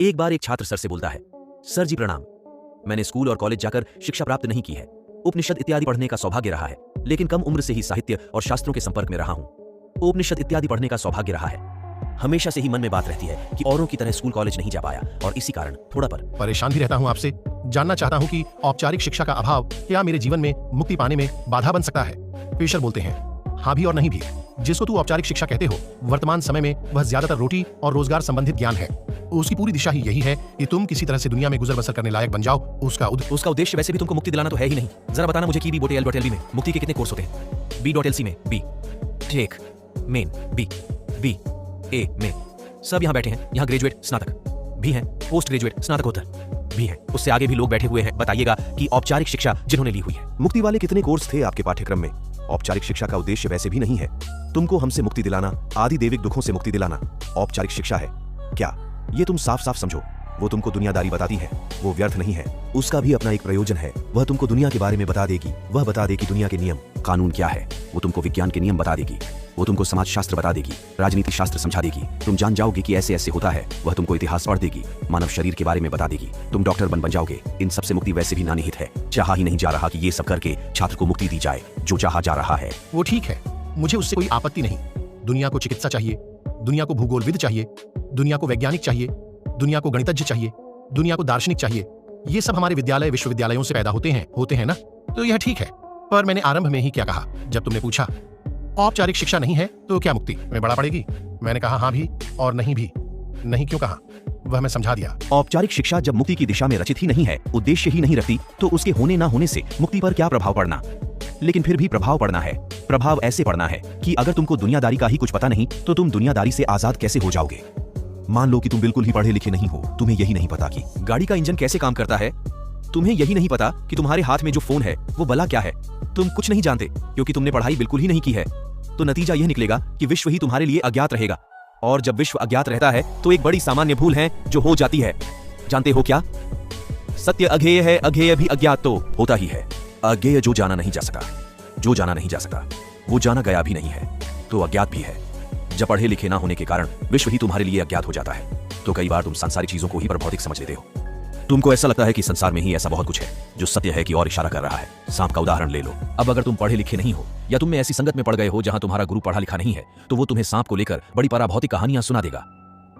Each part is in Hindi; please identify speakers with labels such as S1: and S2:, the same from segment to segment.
S1: एक बार एक छात्र सर से बोलता है, सर जी प्रणाम, मैंने स्कूल और कॉलेज जाकर शिक्षा प्राप्त नहीं की है, उपनिषद इत्यादि पढ़ने का सौभाग्य रहा है, लेकिन कम उम्र से ही साहित्य और शास्त्रों के संपर्क में रहा हूं। उपनिषद इत्यादि पढ़ने का सौभाग्य रहा है, हमेशा से ही मन में बात रहती है कि औरों की तरह स्कूल कॉलेज नहीं जा पाया और इसी कारण थोड़ा
S2: परेशान भी रहता हूँ आपसे। जानना चाहता हूँ कि औपचारिक शिक्षा का अभाव क्या मेरे जीवन में मुक्ति पाने में बाधा बन सकता है। पेशर बोलते हैं, हाँ भी और नहीं भी। जिसको तू औपचारिक शिक्षा कहते हो, वर्तमान समय में वह ज्यादातर रोटी और रोजगार संबंधित ज्ञान है। उसकी पूरी दिशा ही यही है कि तुम किसी तरह से दुनिया में गुजर बसर करने लायक बन जाओ। उसका
S1: उद्देश्य वैसे भी तुमको मुक्ति दिलाना तो है ही नहीं। जरा बताना मुझे कि B.L.B में मुक्ति के कितने कोर्स होते हैं? B.LC में B, टेक, मेन B, B, A में सब यहाँ बैठे हैं। यहाँ ग्रेजुएट स्नातक भी हैं, पोस्ट ग्रेजुएट स्नातकोत्तर भी हैं, उससे आगे भी लोग बैठे हुए हैं। बताइएगा कि औपचारिक शिक्षा जिन्होंने ली हुई है।
S3: मुक्ति वाले कितने कोर्स थे आपके पाठ्यक्रम में? औपचारिक शिक्षा का उद्देश्य वैसे भी नहीं है तुमको हमसे मुक्ति दिलाना, आदि दैविक दुखों से मुक्ति दिलाना। औपचारिक शिक्षा है क्या, ये तुम साफ साफ समझो। वो तुमको दुनियादारी बताती है, वो व्यर्थ नहीं है, उसका भी अपना एक प्रयोजन है। वह तुमको दुनिया के बारे में बता देगी, वह बता देगी दुनिया के नियम कानून क्या है। वो तुमको विज्ञान के नियम बता देगी, वो तुमको समाज शास्त्र बता देगी, राजनीति शास्त्र समझा देगी। तुम जान जाओगे कि ऐसे ऐसे होता है। वह तुमको इतिहास पढ़ देगी, मानव शरीर के बारे में बता देगी। तुम डॉक्टर बन जाओगे। इन सबसे मुक्ति वैसे भी नानिहित है। चाहा ही नहीं जा रहा कि ये सब करके छात्र को मुक्ति दी जाए। जो चाहा जा रहा है
S2: वो ठीक है, मुझे उससे कोई आपत्ति नहीं। दुनिया को चिकित्सा चाहिए, दुनिया को भूगोलविद चाहिए, दुनिया को वैज्ञानिक चाहिए, दुनिया को गणितज्ञ चाहिए, दुनिया को दार्शनिक चाहिए। ये सब हमारे विद्यालय विश्वविद्यालयों से पैदा होते हैं ना, तो यह ठीक है। पर मैंने आरंभ में ही क्या कहा जब तुमने पूछा औपचारिक शिक्षा नहीं है तो क्या मुक्ति में बड़ा पड़ेगी? मैंने कहा हाँ भी और नहीं भी। नहीं क्यों कहा वह मैं समझा दिया।
S1: औपचारिक शिक्षा जब मुक्ति की दिशा में रचित ही नहीं है, उद्देश्य ही नहीं रखती, तो उसके होने ना होने से मुक्ति पर क्या प्रभाव पड़ना। लेकिन फिर भी प्रभाव पड़ना है। प्रभाव ऐसे पड़ना है कि अगर तुमको दुनियादारी का ही कुछ पता नहीं तो तुम दुनियादारी से आजाद कैसे हो जाओगे। मान लो कि तुम बिल्कुल ही पढ़े लिखे नहीं हो, तुम्हें यही नहीं पता कि गाड़ी का इंजन कैसे काम करता है, तुम्हें यही नहीं पता कि तुम्हारे हाथ में जो फोन है वो भला क्या है। तुम कुछ नहीं जानते क्योंकि तुमने पढ़ाई बिल्कुल ही नहीं की है। तो नतीजा यह निकलेगा कि विश्व ही तुम्हारे लिए अज्ञात रहेगा। और जब विश्व अज्ञात रहता है तो एक बड़ी सामान्य भूल है जो हो जाती है। जानते हो क्या? सत्य अज्ञेय है, अज्ञेय भी अज्ञात तो होता ही है। अज्ञेय जो जाना नहीं जा सका, जो जाना नहीं जा सका वो जाना गया भी नहीं है, तो अज्ञात भी है। जब पढ़े लिखे ना होने के कारण विश्व ही तुम्हारे लिए अज्ञात हो जाता है, तो कई बार तुम सांसारिक चीजों को ही भौतिक समझ लेते हो। तुमको ऐसा लगता है कि संसार में ही ऐसा बहुत कुछ है जो सत्य है कि और इशारा कर रहा है। सांप का उदाहरण ले लो। अब अगर तुम पढ़े लिखे नहीं हो या तुम में ऐसी संगत में पड़ गए हो जहां तुम्हारा गुरु पढ़ा लिखा नहीं है, तो वो तुम्हें सांप को लेकर बड़ी पराभौतिक कहानियां सुना देगा।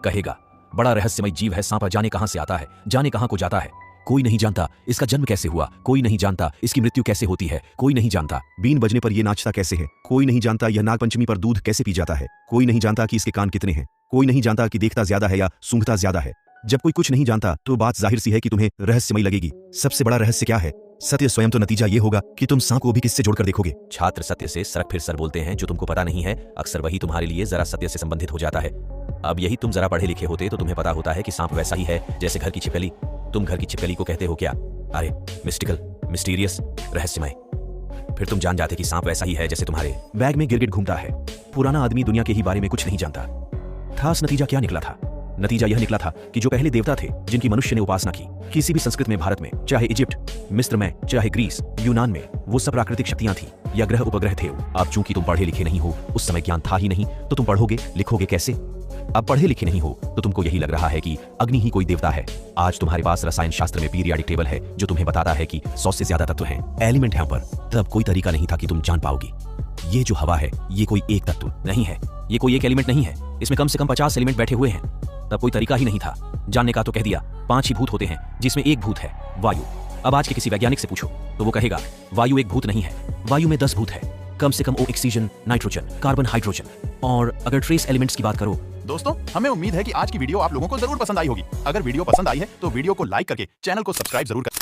S1: कहेगा बड़ा रहस्यमय जीव है सांप, जाने कहां से आता है, जाने कहां को जाता है, कोई नहीं जानता इसका जन्म कैसे हुआ, कोई नहीं जानता इसकी मृत्यु कैसे होती है, कोई नहीं जानता बीन बजने पर यह नाचता कैसे है, कोई नहीं जानता यह नागपंचमी पर दूध कैसे पी जाता है, कोई नहीं जानता कि इसके कान कितने हैं, कोई नहीं जानता कि देखता ज्यादा है या सूंघता ज्यादा है। जब कोई कुछ नहीं जानता तो बात जाहिर सी है कि तुम्हें रहस्यमय लगेगी। सबसे बड़ा रहस्य क्या है? सत्य स्वयं। तो नतीजा ये होगा कि तुम सांप को भी किससे जोड़कर देखोगे? छात्र सत्य से सरक फिर सर बोलते हैं। जो तुमको पता नहीं है अक्सर वही तुम्हारे लिए जरा सत्य से संबंधित हो जाता है। अब यही तुम जरा पढ़े लिखे होते तो तुम्हें पता होता है कि सांप वैसा ही है जैसे घर की छिपकली। तुम घर की छिपकली को कहते हो क्या? अरे मिस्टिकल, मिस्टीरियस, रहस्यमय। फिर तुम जान जाते कि सांप वैसा ही है जैसे तुम्हारे बैग में गिरगिट घूमता है। पुराना आदमी दुनिया के ही बारे में कुछ नहीं जानता। खास नतीजा क्या निकला था? नतीजा यह निकला था कि जो पहले देवता थे जिनकी मनुष्य ने उपासना की, किसी भी संस्कृत में, भारत में, चाहे इजिप्ट, मिस्र में, चाहे ग्रीस, यूनान में, वो सब प्राकृतिक शक्तियां थी या ग्रह उपग्रह थे। अब चूंकि तुम पढ़े लिखे नहीं हो, उस समय ज्ञान था ही नहीं, तो तुम पढ़ोगे लिखोगे कैसे? अब पढ़े लिखे नहीं हो तो तुमको यही लग रहा है कि अग्नि ही कोई देवता है। आज तुम्हारे पास रसायन शास्त्र में पीरियाडिक टेबल है जो तुम्हें बताता है कि 100 से ज्यादा तत्व हैं, एलिमेंट हैं पर। तब कोई तरीका नहीं था कि तुम जान पाओगी ये जो हवा है ये कोई एक तत्व नहीं है, ये कोई एक एलिमेंट नहीं है, इसमें कम से कम 50 एलिमेंट बैठे हुए हैं। तब कोई तरीका ही नहीं था जानने का, तो कह दिया 5 ही भूत होते हैं जिसमें एक भूत है वायु। अब आज के किसी वैज्ञानिक से पूछो तो वो कहेगा वायु एक भूत नहीं है, वायु में 10 भूत है, कम से कम ऑक्सीजन, नाइट्रोजन, कार्बन, हाइड्रोजन। और अगर ट्रेस एलिमेंट्स की बात करो।
S4: दोस्तों, हमें उम्मीद है कि आज की वीडियो आप लोगों को जरूर पसंद आई होगी। अगर वीडियो पसंद आई है तो वीडियो को लाइक करके चैनल को सब्सक्राइब जरूर करें।